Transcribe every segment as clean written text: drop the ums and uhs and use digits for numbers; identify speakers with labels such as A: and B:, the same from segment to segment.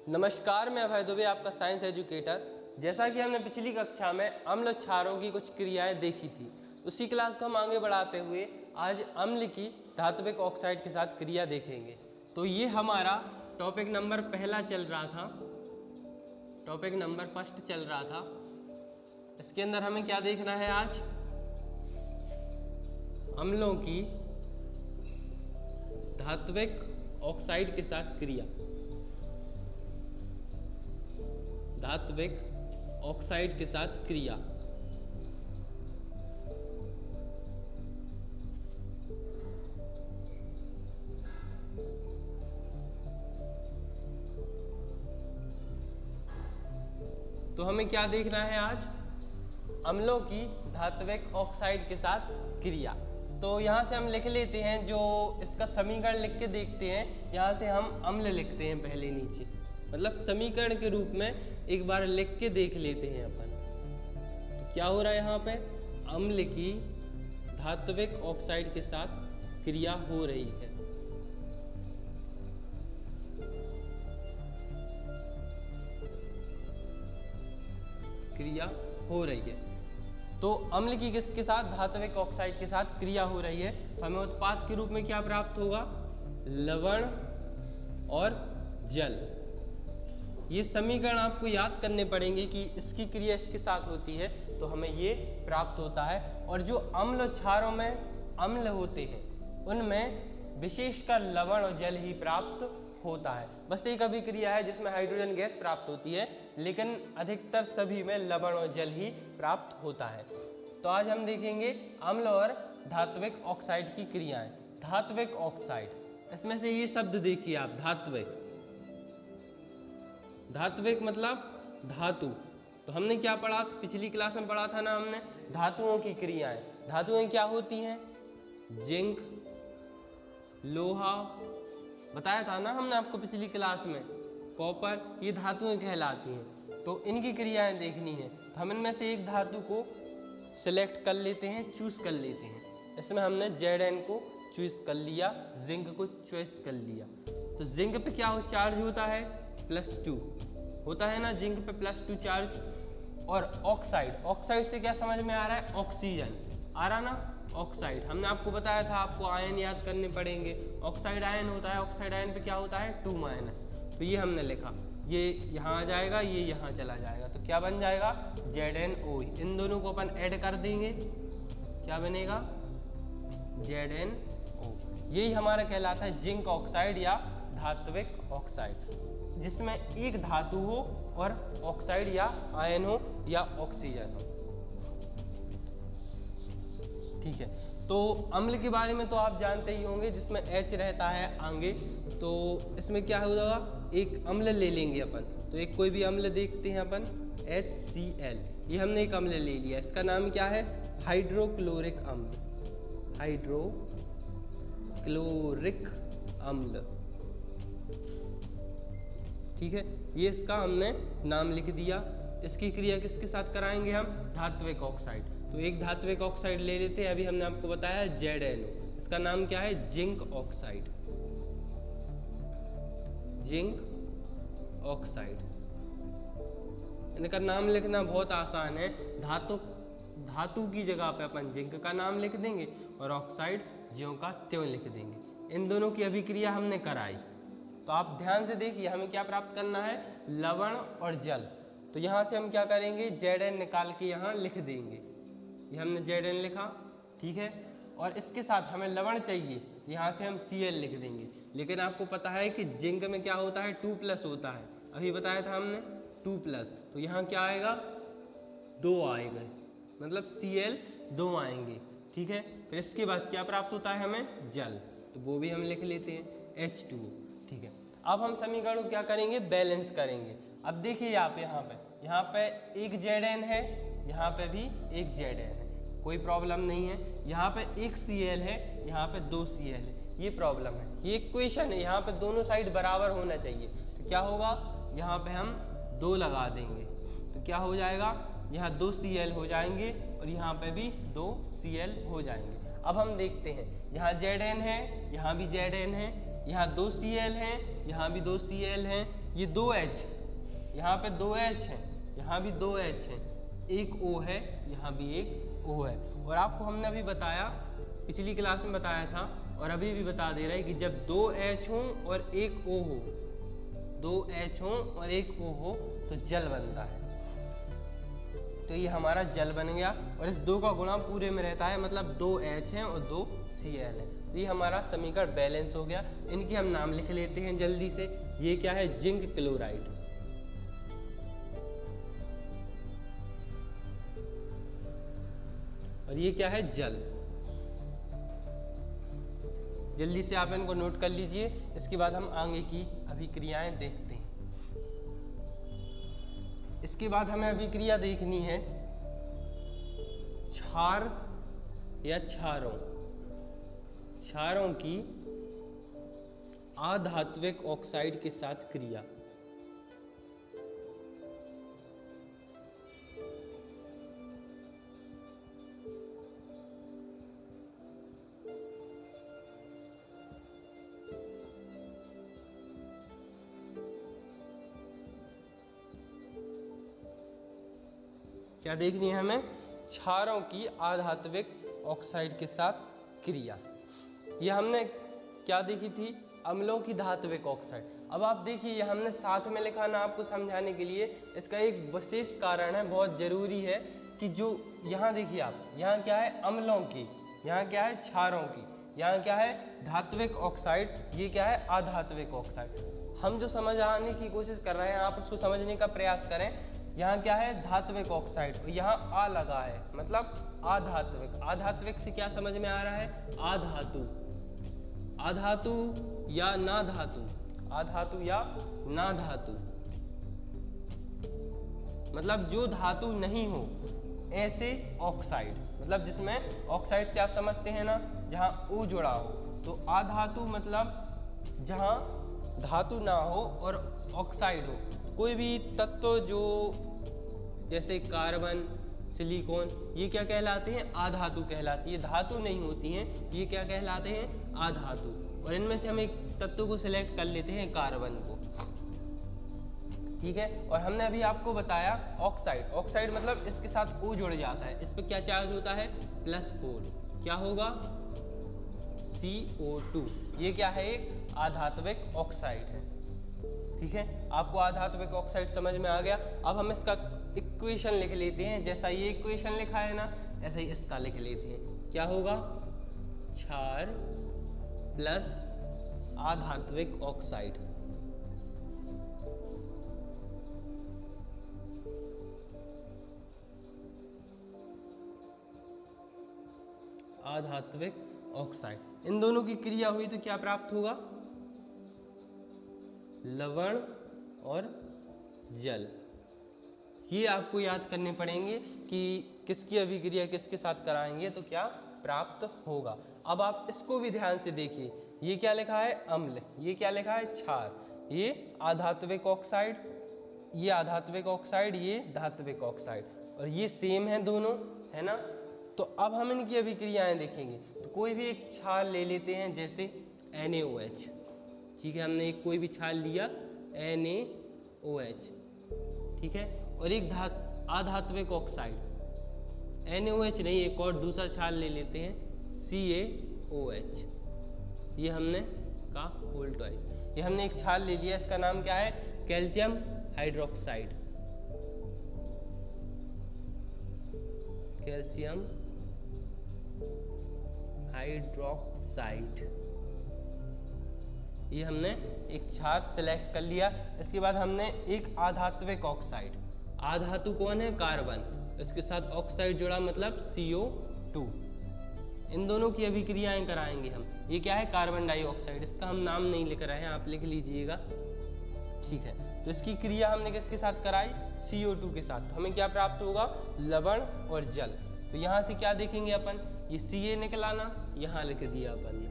A: नमस्कार, मैं अभय दुबे, आपका साइंस एजुकेटर। जैसा कि हमने पिछली कक्षा में अम्ल क्षारों की कुछ क्रियाएं देखी थी, उसी क्लास को हम आगे बढ़ाते हुए आज अम्ल की धात्विक ऑक्साइड के साथ क्रिया देखेंगे। तो ये हमारा टॉपिक नंबर पहला चल रहा था, टॉपिक नंबर फर्स्ट चल रहा था। इसके अंदर हमें क्या देखना है आज? अम्लों की धात्विक ऑक्साइड के साथ क्रिया, धात्विक ऑक्साइड के साथ क्रिया। तो हमें क्या देखना है आज? अम्लों की धात्विक ऑक्साइड के साथ क्रिया। तो यहाँ से हम लिख लेते हैं, जो इसका समीकरण लिख के देखते हैं। यहाँ से हम अम्ल लिखते हैं पहले नीचे, मतलब समीकरण के रूप में एक बार लिख के देख लेते हैं अपन। तो क्या हो रहा है यहाँ पे? अम्ल की धात्विक ऑक्साइड के साथ क्रिया हो रही है। क्रिया हो रही है। तो अम्ल की किसके साथ? धात्विक ऑक्साइड के साथ क्रिया हो रही है। तो हमें उत्पाद के रूप में क्या प्राप्त होगा? लवण और जल। ये समीकरण आपको याद करने पड़ेंगे कि इसकी क्रिया इसके साथ होती है, तो हमें ये प्राप्त होता है। और जो अम्ल क्षारों में अम्ल होते हैं, उनमें विशेषकर लवण और जल ही प्राप्त होता है। बस एक अभिक्रिया है जिसमें हाइड्रोजन गैस प्राप्त होती है, लेकिन अधिकतर सभी में लवण और जल ही प्राप्त होता है। तो आज हम देखेंगे अम्ल और धात्विक ऑक्साइड की क्रियाएं। धात्विक ऑक्साइड, इसमें से ये शब्द देखिए आप, धात्विक। धात्विक मतलब धातु। तो हमने क्या पढ़ा? पिछली क्लास में पढ़ा था ना हमने, धातुओं की क्रियाएं। धातुएं क्या होती हैं? जिंक, लोहा, बताया था ना हमने आपको पिछली क्लास में, कॉपर, ये धातुएं कहलाती हैं। तो इनकी क्रियाएं देखनी है। तो हम इनमें से एक धातु को सिलेक्ट कर लेते हैं, चूज कर लेते हैं। इसमें हमने Zn को चूज कर लिया, जिंक को चॉइस कर लिया। तो जिंक पे क्या चार्ज होता है? +2 होता है ना, जिंक पे +2 चार्ज। और ऑक्साइड, ऑक्साइड से क्या समझ में आ रहा है? ऑक्सीजन आ रहा ना। ऑक्साइड हमने आपको बताया था, आपको आयन याद करने पड़ेंगे। ऑक्साइड आयन होता है, ऑक्साइड आयन पे क्या होता है? 2-। तो ये हमने लिखा, ये यहाँ आ जाएगा, ये यहाँ चला जाएगा। तो क्या बन जाएगा? ZnO। इन दोनों को अपन ऐड कर देंगे, क्या बनेगा? ZnO। यही हमारा कहलाता है जिंक ऑक्साइड या धात्विक ऑक्साइड, जिसमें एक धातु हो और ऑक्साइड या आयन हो या ऑक्सीजन हो। ठीक है। तो अम्ल के बारे में तो आप जानते ही होंगे, जिसमें H रहता है आगे। तो इसमें क्या होगा? एक अम्ल ले लेंगे अपन। तो एक कोई भी अम्ल देखते हैं अपन, HCl। ये हमने एक अम्ल ले लिया, इसका नाम क्या है? हाइड्रोक्लोरिक अम्ल। हाइड्रोक्लोरिक अम्ल, ठीक है। ये इसका हमने नाम लिख दिया। इसकी क्रिया किसके साथ कराएंगे हम? धात्विक ऑक्साइड। तो एक धात्विक ऑक्साइड ले लेते हैं, अभी हमने आपको बताया ZnO। इसका नाम क्या है? Zinc oxide. जिंक ऑक्साइड, इनका नाम लिखना बहुत आसान है। धातु की जगह पे अपन जिंक का नाम लिख देंगे और ऑक्साइड ज्यों का त्यों लिख देंगे। इन दोनों की अभिक्रिया हमने कराई। तो आप ध्यान से देखिए, हमें क्या प्राप्त करना है? लवण और जल। तो यहाँ से हम क्या करेंगे? Zn निकाल के यहाँ लिख देंगे। ये हमने Zn लिखा, ठीक है। और इसके साथ हमें लवण चाहिए, तो यहाँ से हम Cl लिख देंगे। लेकिन आपको पता है कि जिंक में क्या होता है? 2+ होता है, अभी बताया था हमने 2+। तो यहाँ क्या आएगा? 2 आएगा, मतलब Cl 2 आएंगे, ठीक है। फिर इसके बाद क्या प्राप्त होता है हमें? जल। तो वो भी हम लिख लेते हैं, H2O, ठीक है। अब हम समीकरण को क्या करेंगे? बैलेंस करेंगे। अब देखिए आप यहाँ पे एक Zn है, यहाँ पे भी एक Zn है, कोई प्रॉब्लम नहीं है। यहाँ पे एक Cl है, यहाँ पे 2 Cl है, ये प्रॉब्लम है। ये इक्वेशन है, यहाँ पे दोनों साइड बराबर होना चाहिए। तो क्या होगा? यहाँ पे हम 2 लगा देंगे, तो क्या हो जाएगा? यहाँ 2 Cl हो जाएंगे और यहाँ पे भी 2 Cl हो जाएंगे। अब हम देखते हैं, यहाँ Zn है, यहाँ भी Zn है, यहाँ 2 Cl हैं, यहाँ भी 2 Cl हैं, ये 2 H, यहाँ पे 2 H हैं, यहाँ भी 2 H हैं, एक O है, यहाँ भी एक O है। और आपको हमने अभी बताया, पिछली क्लास में बताया था और अभी भी बता दे रहा है कि जब 2 H हों और एक O हो, 2 H हों और एक O हो तो जल बनता है। तो ये हमारा जल बन गया और इस 2 का गुणा पूरे में रहता है, मतलब 2 H हैं और 2 Cl है। तो ये हमारा समीकरण बैलेंस हो गया। इनके हम नाम लिख लेते हैं जल्दी से। ये क्या है? Zinc chloride. और ये क्या है? जल। जल्दी से आप इनको नोट कर लीजिए। इसके बाद हम आगे की अभिक्रियाएं देखते हैं। इसके बाद हमें अभिक्रिया देखनी है क्षार या क्षारों की अधात्विक ऑक्साइड के साथ क्रिया। क्या देखनी है हमें? क्षारों की अधात्विक ऑक्साइड के साथ क्रिया। ये हमने क्या देखी थी? अम्लों की धात्विक ऑक्साइड। अब आप देखिए, ये हमने साथ में लिखा ना आपको समझाने के लिए। इसका एक विशेष कारण है, बहुत जरूरी है कि जो यहाँ देखिए आप, यहाँ क्या है? अम्लों की, यहाँ क्या है? क्षारों की, यहाँ क्या है? धात्विक ऑक्साइड, ये क्या है? अधात्विक ऑक्साइड। हम जो समझ आने की कोशिश कर रहे हैं, आप उसको समझने का प्रयास करें। यहाँ क्या है? धात्विक ऑक्साइड, यहाँ आ लगा है, मतलब अधात्विक। अधात्विक से क्या समझ में आ रहा है? अधातु। अधातु या ना धातु, अधातु या ना धातु, मतलब जो धातु नहीं हो ऐसे ऑक्साइड, मतलब जिसमें ऑक्साइड से आप समझते हैं ना जहाँ O जुड़ा हो। तो अधातु मतलब जहाँ धातु ना हो और ऑक्साइड हो। कोई भी तत्व जो जैसे कार्बन, सिलिकॉन, ये क्या कहलाते हैं? अधातु कहलाती है। धातु नहीं होती हैं, ये क्या कहलाते हैं? अधातु। और इनमें से हम एक तत्व को सिलेक्ट कर लेते हैं, कार्बन को। ठीक है। और हमने अभी आपको बताया ऑक्साइड। ऑक्साइड मतलब इसके साथ O जुड़ जाता है, इस पर क्या चार्ज होता है? +4। क्या होगा? CO2। ये क्या है? एक अधात्विक ऑक्साइड है। ठीक है, आपको अधात्विक ऑक्साइड समझ में आ गया। अब हम इसका इक्वेशन लिख लेते हैं। जैसा ये इक्वेशन लिखा है ना, ऐसे ही इसका लिख लेते हैं। क्या होगा? क्षार प्लस अधात्विक ऑक्साइड। अधात्विक ऑक्साइड, इन दोनों की क्रिया हुई तो क्या प्राप्त होगा? लवण और जल। ये आपको याद करने पड़ेंगे कि किसकी अभिक्रिया किसके साथ कराएंगे तो क्या प्राप्त होगा। अब आप इसको भी ध्यान से देखिए। ये क्या लिखा है? अम्ल। ये क्या लिखा है? क्षार। ये अधात्विक ऑक्साइड, ये अधात्विक ऑक्साइड, ये धात्विक ऑक्साइड, और ये सेम है दोनों, है ना। तो अब हम इनकी अभिक्रियाएं देखेंगे। तो कोई भी एक क्षार ले लेते हैं, जैसे NaOH। ठीक है, हमने एक कोई भी क्षार लिया NaOH, ठीक है। और एक अधात्विक ऑक्साइड NaOH नहीं, एक और दूसरा क्षार ले लेते हैं CaOH। ये हमने का होल ट्वाइस, ये हमने एक क्षार ले लिया, इसका नाम क्या है? Calcium hydroxide. कैल्शियम हाइड्रोक्साइड, ये हमने एक क्षार सेलेक्ट कर लिया। इसके बाद हमने एक अधात्विक ऑक्साइड, अधातु कौन है? कार्बन, इसके साथ ऑक्साइड जुड़ा मतलब CO2। इन दोनों की अभिक्रियाएं कराएंगे हम। ये क्या है? Carbon dioxide. इसका हम नाम नहीं लिख रहे हैं, आप लिख लीजिएगा, ठीक है। तो इसकी क्रिया हमने किसके साथ कराई? CO2 के साथ। तो हमें क्या प्राप्त होगा? लवण और जल। तो यहाँ से क्या देखेंगे अपन? ये Ca निकला ना, यहाँ लिख दिया अपन ने,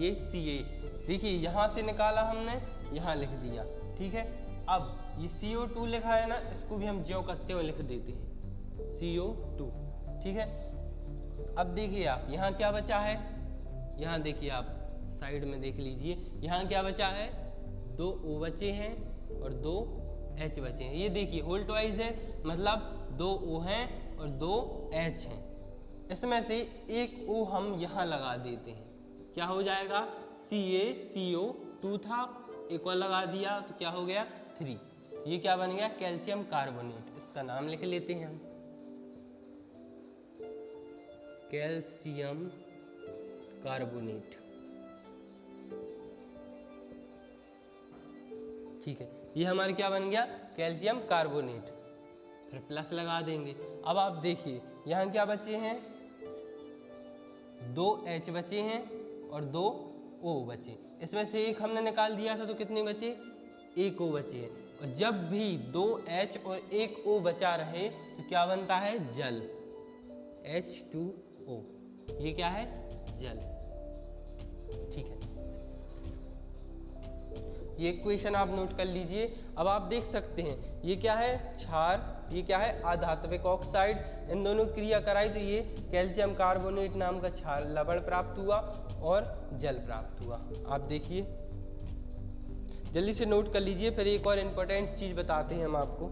A: ये Ca। देखिए यहाँ से निकाला हमने, यहाँ लिख दिया, ठीक है। अब ये CO2 लिखा है ना, इसको भी हम ज्यों करते हुए लिख देते हैं CO2, ठीक है। अब देखिए आप, यहाँ क्या बचा है? यहाँ देखिए आप साइड में देख लीजिए, यहाँ क्या बचा है? 2 O बचे हैं और 2 H बचे हैं। ये देखिए होल ट्वाइस है, मतलब 2 O हैं और 2 H हैं। इसमें से एक O हम यहाँ लगा देते हैं, क्या हो जाएगा, CaCO2 था, एक और लगा दिया तो क्या हो गया 3। ये क्या बन गया, कैल्शियम कार्बोनेट। इसका नाम लिख लेते हैं हम, कैल्शियम कार्बोनेट। ठीक है, ये हमारे क्या बन गया, कैल्शियम कार्बोनेट। फिर प्लस लगा देंगे। अब आप देखिए यहाँ क्या बचे हैं, 2 H बचे हैं और 2 O बचे। इसमें से एक हमने निकाल दिया था तो कितने बचे, 1 O बचे हैं। और जब भी 2 H और 1 O बचा रहे तो क्या बनता है, जल, H2O। ये क्या है, जल। ठीक है, ये इक्वेशन आप नोट कर लीजिए। अब आप देख सकते हैं ये क्या है, क्षार, ये क्या है, अधात्विक ऑक्साइड। इन दोनों क्रिया कराई तो ये कैल्शियम कार्बोनेट नाम का क्षार लवण प्राप्त हुआ और जल प्राप्त हुआ। आप देखिए, जल्दी से नोट कर लीजिए। फिर एक और इम्पोर्टेंट चीज बताते हैं हम आपको।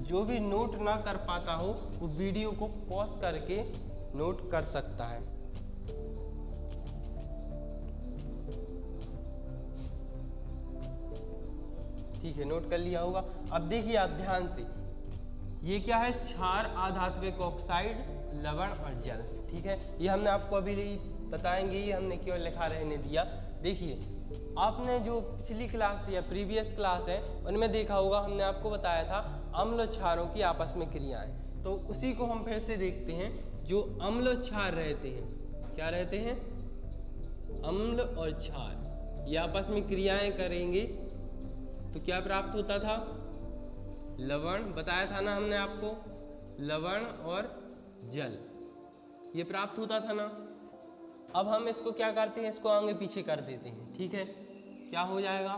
A: जो भी नोट ना कर पाता हो वो वीडियो को पॉज करके नोट कर सकता है। ठीक है, नोट कर लिया होगा। अब देखिए आप ध्यान से, ये क्या है, क्षार, अधात्विक ऑक्साइड, लवण और जल। ठीक है, ये हमने आपको अभी बताएंगे, ये हमने केवल लिखा रहने दिया। देखिए आपने जो पिछली क्लास या प्रीवियस क्लास है उनमें देखा होगा, हमने आपको बताया था अम्ल और क्षारों की आपस में क्रियाएं। तो उसी को हम फिर से देखते हैं। जो अम्ल और क्षार रहते हैं, क्या रहते हैं, अम्ल और क्षार, ये आपस में क्रियाएं करेंगे तो क्या प्राप्त होता था, लवण। बताया था ना हमने आपको, लवण और जल ये प्राप्त होता था ना। अब हम इसको क्या करते हैं, इसको आगे पीछे कर देते हैं। ठीक है, क्या हो जाएगा,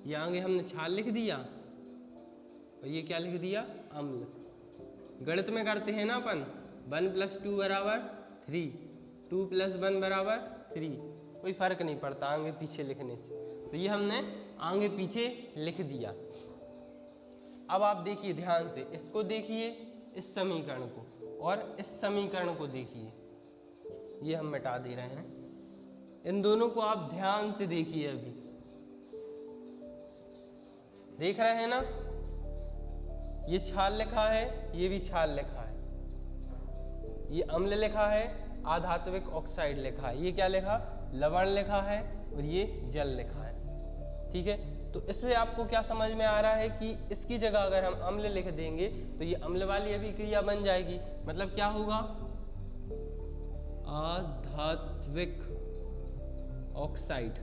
A: ये आगे हमने क्षार लिख दिया और ये क्या लिख दिया, अम्ल। गणित में करते हैं ना अपन, 1 + 2 = 3, 2 + 1 = 3, कोई फर्क नहीं पड़ता आगे पीछे लिखने से। तो ये हमने आगे पीछे लिख दिया। अब आप देखिए ध्यान से, इसको देखिए, इस समीकरण को, और इस समीकरण को देखिए, ये हम मिटा दे रहे हैं। इन दोनों को आप ध्यान से देखिए, अभी देख रहे हैं ना, ये क्षार लिखा है, ये भी क्षार लिखा है, ये अम्ल लिखा है, अधात्विक ऑक्साइड लिखा है, ये क्या लिखा, लवण लिखा है, और ये जल लिखा है। ठीक है, तो इससे आपको क्या समझ में आ रहा है कि इसकी जगह अगर हम अम्ल लिख देंगे तो ये अम्ल वाली अभिक्रिया बन जाएगी। मतलब क्या होगा, अधात्विक ऑक्साइड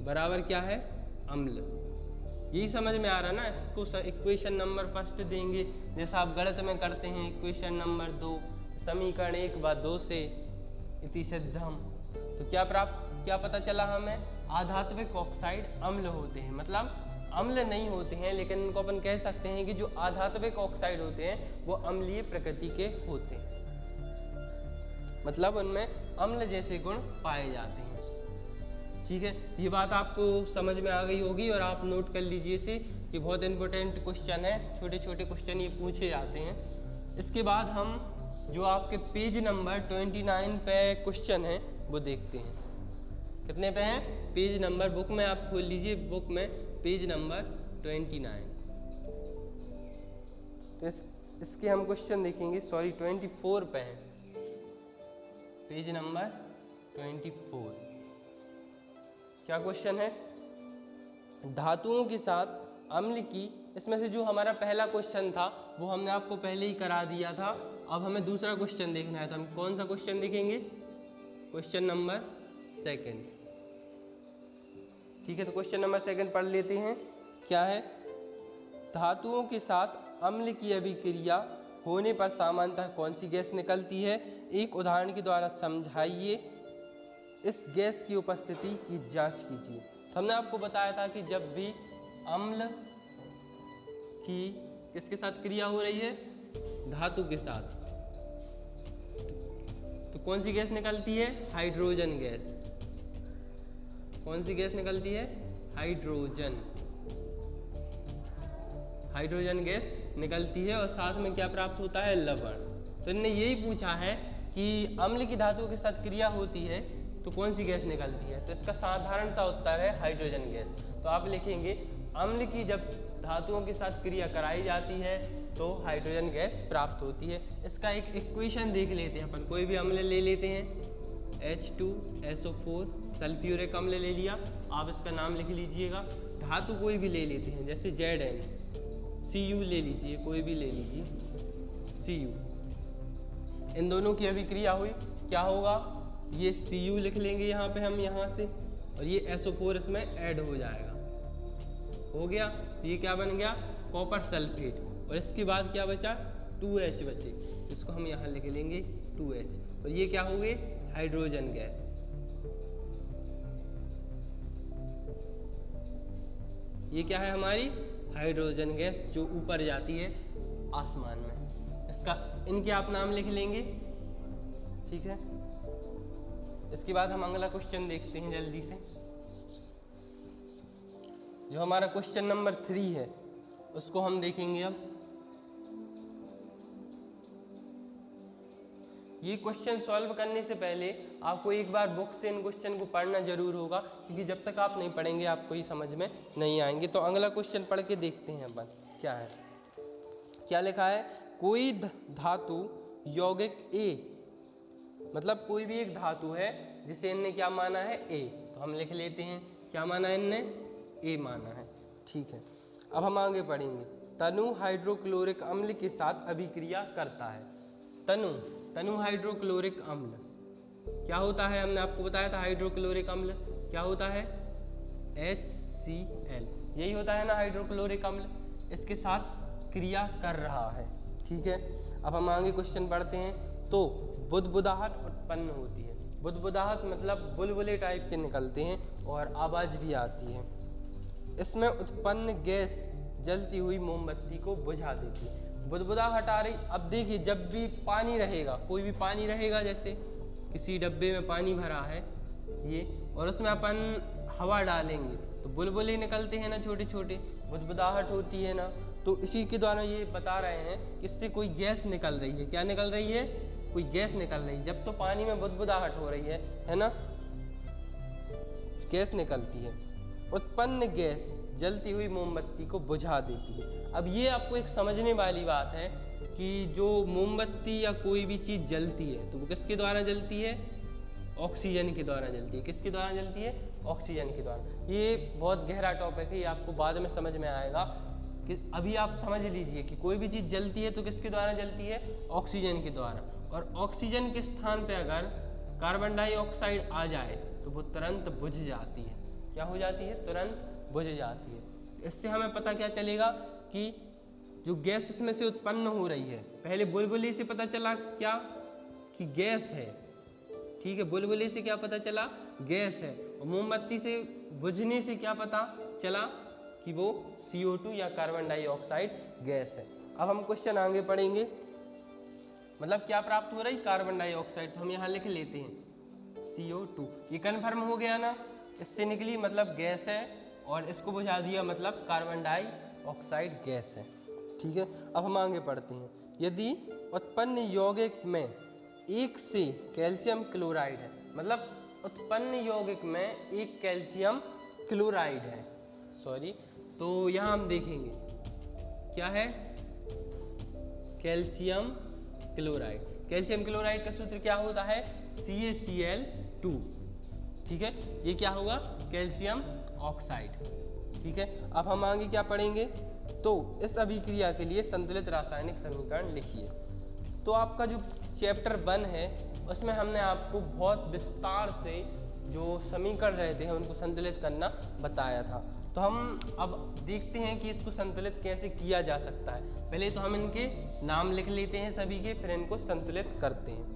A: बराबर क्या है, अम्ल। यही समझ में आ रहा है ना। इसको इक्वेशन नंबर 1 देंगे, जैसा आप गणित में करते हैं, इक्वेशन नंबर 2, समीकरण 1 व 2 से इति सिद्धम। तो क्या पता चला हमें, आधात्विक ऑक्साइड अम्ल होते हैं। मतलब अम्ल नहीं होते हैं, लेकिन इनको अपन कह सकते हैं कि जो आधात्विक ऑक्साइड होते हैं वो अम्लीय प्रकृति के होते हैं, मतलब उनमें अम्ल जैसे गुण पाए जाते हैं। ठीक है, ये बात आपको समझ में आ गई होगी और आप नोट कर लीजिए इसे, ये बहुत इंपॉर्टेंट क्वेश्चन है, छोटे छोटे क्वेश्चन ये पूछे जाते हैं। इसके बाद हम जो आपके पेज नंबर 29 पे क्वेश्चन है वो देखते हैं। कितने पे हैं, पेज नंबर, बुक में आप खोल लीजिए, बुक में पेज नंबर 29। तो इसके हम क्वेश्चन देखेंगे, सॉरी 24 पे हैं, पेज नंबर 24। क्या क्वेश्चन है, धातुओं के साथ अम्ल की, इसमें से जो हमारा पहला क्वेश्चन था वो हमने आपको पहले ही करा दिया था। अब हमें दूसरा क्वेश्चन देखना है, तो हम कौन सा क्वेश्चन देखेंगे, क्वेश्चन नंबर 2। ठीक है, तो क्वेश्चन नंबर 2 पढ़ लेते हैं। क्या है, धातुओं के साथ अम्ल की अभिक्रिया होने पर सामान्यतः कौन सी गैस निकलती है, एक उदाहरण के द्वारा समझाइए। इस गैस की उपस्थिति की जांच कीजिए। तो हमने आपको बताया था कि जब भी अम्ल की किसके साथ क्रिया हो रही है, धातु के साथ, तो कौन सी गैस निकलती है, हाइड्रोजन गैस। कौन सी गैस निकलती है, हाइड्रोजन गैस निकलती है और साथ में क्या प्राप्त होता है, लवण। तो इन्होंने यही पूछा है कि अम्ल की धातुओं के साथ क्रिया होती है तो कौन सी गैस निकलती है, तो इसका साधारण सा उत्तर है हाइड्रोजन गैस। तो आप लिखेंगे अम्ल की जब धातुओं के साथ क्रिया कराई जाती है तो हाइड्रोजन गैस प्राप्त होती है। इसका एक इक्वेशन देख लेते हैं अपन। कोई भी अम्ल ले लेते हैं, H2SO4 सल्फ्यूरिक अम्ल ले लिया, आप इसका नाम लिख लीजिएगा। धातु कोई भी ले लेते हैं, जैसे Zn, Cu ले लीजिए, कोई भी ले लीजिए Cu। इन दोनों की अभी क्रिया हुई, क्या होगा, ये Cu लिख लेंगे यहाँ पे हम यहाँ से, और ये SO4 इसमें ऐड हो जाएगा, हो गया। ये क्या बन गया, कॉपर सल्फेट। और इसके बाद क्या बचा, 2H बचे, इसको हम यहाँ लिख लेंगे 2H, और ये क्या हो गए, हाइड्रोजन गैस। ये क्या है हमारी हाइड्रोजन गैस, जो ऊपर जाती है आसमान में। इसका इनके आप नाम लिख लेंगे, ठीक है। इसके बाद हम अगला क्वेश्चन देखते हैं जल्दी से, जो हमारा क्वेश्चन नंबर 3 है, उसको हम देखेंगे अब। ये क्वेश्चन सॉल्व करने से पहले आपको एक बार बुक से इन क्वेश्चन को पढ़ना जरूर होगा, क्योंकि जब तक आप नहीं पढ़ेंगे आपको ये समझ में नहीं आएंगे। तो अगला क्वेश्चन पढ़ के देखते हैं अपन क्या है। क्या लिखा है, कोई धातु यौगिक A, मतलब कोई भी एक धातु है जिसे इनने क्या माना है, A, तो हम लिख लेते हैं क्या माना है इनने, A माना है, ठीक है। अब हम आगे पढ़ेंगे। तनु हाइड्रोक्लोरिक अम्ल के साथ अभिक्रिया करता है। तनु हाइड्रोक्लोरिक अम्ल क्या होता है, हमने आपको बताया था हाइड्रोक्लोरिक अम्ल क्या होता है, HCl, यही होता है ना हाइड्रोक्लोरिक अम्ल। इसके साथ क्रिया कर रहा है, ठीक है। अब हम आगे क्वेश्चन पढ़ते हैं। तो बुदबुदाहट उत्पन्न होती है। बुदबुदाहट मतलब बुलबुले टाइप के निकलते हैं और आवाज़ भी आती है। इसमें उत्पन्न गैस जलती हुई मोमबत्ती को बुझा देती है। बुदबुदाहट आ रही। अब देखिए, जब भी पानी रहेगा, कोई भी पानी रहेगा, जैसे किसी डब्बे में पानी भरा है ये, और उसमें अपन हवा डालेंगे तो बुलबुले निकलते हैं ना, छोटे छोटे, बुदबुदाहट होती है ना। तो इसी के द्वारा ये बता रहे हैं कि इससे कोई गैस निकल रही है। क्या निकल रही है, कोई गैस निकल रही है। जब तो पानी में बुदबुदाहट हो रही है ना, गैस निकलती है। उत्पन्न गैस जलती हुई मोमबत्ती को बुझा देती है। अब ये आपको एक समझने वाली बात है कि जो मोमबत्ती या कोई भी चीज़ जलती है तो वो किसके द्वारा जलती है, ऑक्सीजन के द्वारा जलती है। किसके द्वारा जलती है, ऑक्सीजन के द्वारा। ये बहुत गहरा टॉपिक है, ये आपको बाद में समझ में आएगा। कि अभी आप समझ लीजिए कि कोई भी चीज़ जलती है तो किसके द्वारा जलती है, ऑक्सीजन के द्वारा। और ऑक्सीजन के स्थान पे अगर कार्बन डाइऑक्साइड आ जाए तो वो तुरंत बुझ जाती है। क्या हो जाती है, तुरंत बुझ जाती है। इससे हमें पता क्या चलेगा कि जो गैस इसमें से उत्पन्न हो रही है, पहले बुलबुले से पता चला क्या कि गैस है, ठीक है। बुलबुले से क्या पता चला, गैस है। और मोमबत्ती से बुझने से क्या पता चला कि वो CO2 या कार्बन डाइऑक्साइड गैस है। अब हम क्वेश्चन आगे पढ़ेंगे। मतलब क्या प्राप्त हो रही, कार्बन डाइऑक्साइड। तो हम यहाँ लिख लेते हैं CO2। ये कन्फर्म हो गया ना, इससे निकली मतलब गैस है, और इसको बुझा दिया मतलब कार्बन डाइऑक्साइड गैस है, ठीक है। अब हम आगे पढ़ते हैं। यदि उत्पन्न यौगिक में एक से कैल्शियम क्लोराइड है, मतलब उत्पन्न यौगिक में एक कैल्शियम क्लोराइड है, सॉरी, तो यहाँ हम देखेंगे क्या है, कैल्शियम क्लोराइड। कैल्शियम क्लोराइड का सूत्र क्या होता है, CaCl2, ठीक है। ये क्या होगा, कैल्शियम ऑक्साइड, ठीक है। अब हम आगे क्या पढ़ेंगे। तो इस अभिक्रिया के लिए संतुलित रासायनिक समीकरण लिखिए। तो आपका जो चैप्टर 1 है उसमें हमने आपको बहुत विस्तार से जो समीकरण रहते हैं उनको संतुलित करना बताया था। तो हम अब देखते हैं कि इसको संतुलित कैसे किया जा सकता है। पहले तो हम इनके नाम लिख लेते हैं सभी के, फिर इनको संतुलित करते हैं।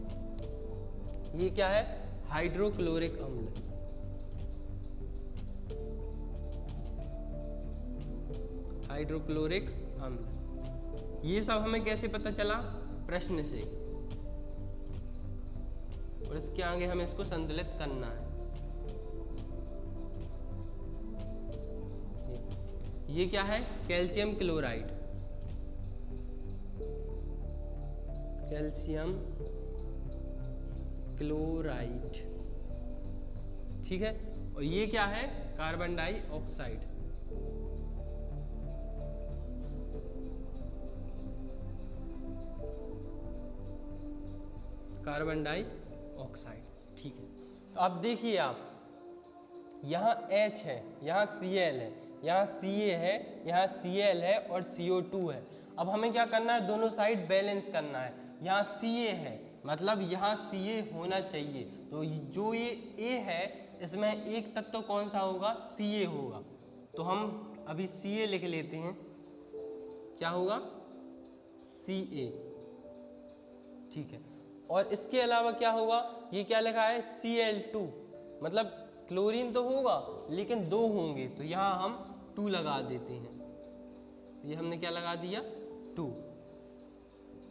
A: ये क्या है, हाइड्रोक्लोरिक अम्ल। हाइड्रोक्लोरिक अम्ल। ये सब हमें कैसे पता चला? प्रश्न से। और इसके आगे हमें इसको संतुलित करना है। ये क्या है? Calcium chloride. कैल्शियम क्लोराइड, ठीक है। और ये क्या है? Carbon dioxide. कार्बन डाइऑक्साइड, ठीक है। तो अब देखिए आप, यहाँ H है, यहाँ Cl है, यहाँ Ca है, यहाँ Cl है और CO2 है। अब हमें क्या करना है? दोनों साइड बैलेंस करना है। यहाँ Ca है, मतलब यहाँ Ca होना चाहिए। तो जो ये A है, इसमें एक तत्व कौन सा होगा? Ca होगा। तो हम अभी Ca लिख लेते हैं। क्या होगा? Ca, ठीक है। और इसके अलावा क्या होगा? ये क्या लिखा है? Cl2, मतलब क्लोरीन तो होगा लेकिन 2 होंगे, तो यहाँ हम 2 लगा देते हैं। ये हमने क्या लगा दिया? 2।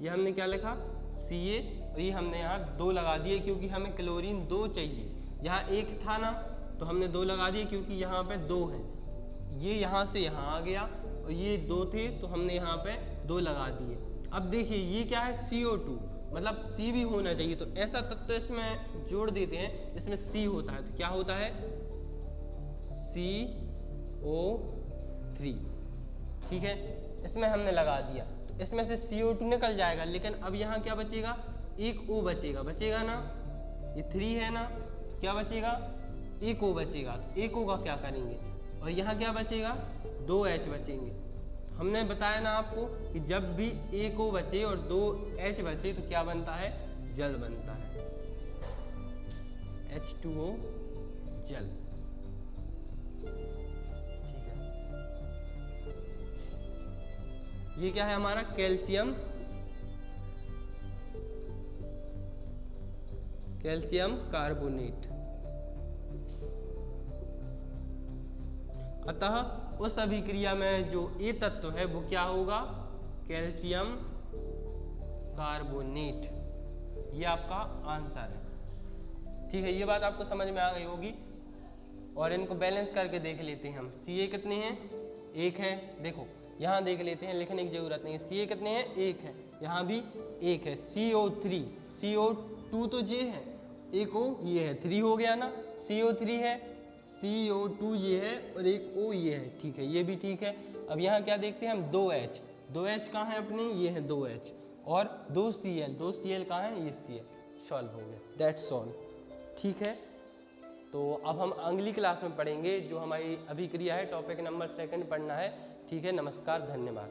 A: ये हमने क्या लिखा? Ca, और ये हमने यहाँ 2 लगा दिए क्योंकि हमें क्लोरीन 2 चाहिए। यहाँ 1 था ना, तो हमने 2 लगा दिए क्योंकि यहाँ पे 2 है। ये यहाँ से यहाँ आ गया और ये 2 थे तो हमने यहाँ पे 2 लगा दिए। अब देखिए ये क्या है? CO2, मतलब C भी होना चाहिए। तो ऐसा तत्व इसमें जोड़ देते हैं इसमें C होता है। तो क्या होता है? CO3, ठीक है। इसमें हमने लगा दिया तो इसमें से CO2 निकल जाएगा, लेकिन अब यहाँ क्या बचेगा? एक O बचेगा, बचेगा ना? ये 3 है ना, तो क्या बचेगा? एक O बचेगा। तो एक O का क्या करेंगे? और यहाँ क्या बचेगा? 2 H बचेंगे। हमने बताया ना आपको कि जब भी एक O बचे और 2 H बचे तो क्या बनता है? जल बनता है, H2O, जल, ठीक है। ये क्या है हमारा? Calcium carbonate. अतः उस अभिक्रिया में जो ए तत्व है वो क्या होगा? Calcium carbonate. ये आपका आंसर है, ठीक है। ये बात आपको समझ में आ गई होगी। और इनको बैलेंस करके देख लेते हैं हम। Ca कितने हैं? 1 है। देखो यहाँ देख लेते हैं, लिखने की जरूरत नहीं है। Ca कितने हैं? 1 है। यहाँ भी 1 है। CO3, CO2 तो J है, एक O ये है, 3 हो गया ना। CO3 है, CO2 ये है और एक O ये है, ठीक है। ये भी ठीक है। अब यहाँ क्या देखते हैं हम? 2H, 2H कहाँ है अपने? ये है 2H, और 2Cl, 2Cl कहाँ है? ये Cl। सॉल्व हो गया, दैट्स ऑल, ठीक है। तो अब हम अगली क्लास में पढ़ेंगे जो हमारी अभिक्रिया है, टॉपिक नंबर 2 पढ़ना है, ठीक है। नमस्कार, धन्यवाद।